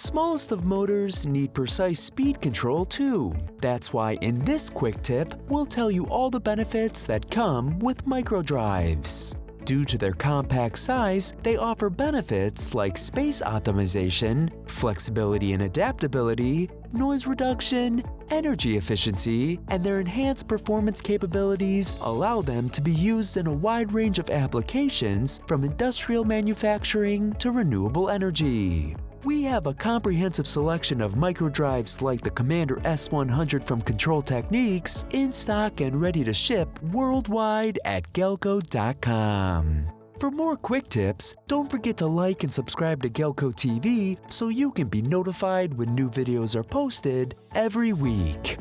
smallest of motors need precise speed control too. That's why in this quick tip, we'll tell you all the benefits that come with microdrives. Due to their compact size, they offer benefits like space optimization, flexibility and adaptability, noise reduction, energy efficiency, and their enhanced performance capabilities allow them to be used in a wide range of applications from industrial manufacturing to renewable energy. We have a comprehensive selection of microdrives like the Commander S100 from Control Techniques in stock and ready to ship worldwide at gelco.com. For more quick tips, don't forget to like and subscribe to Gelco TV so you can be notified when new videos are posted every week.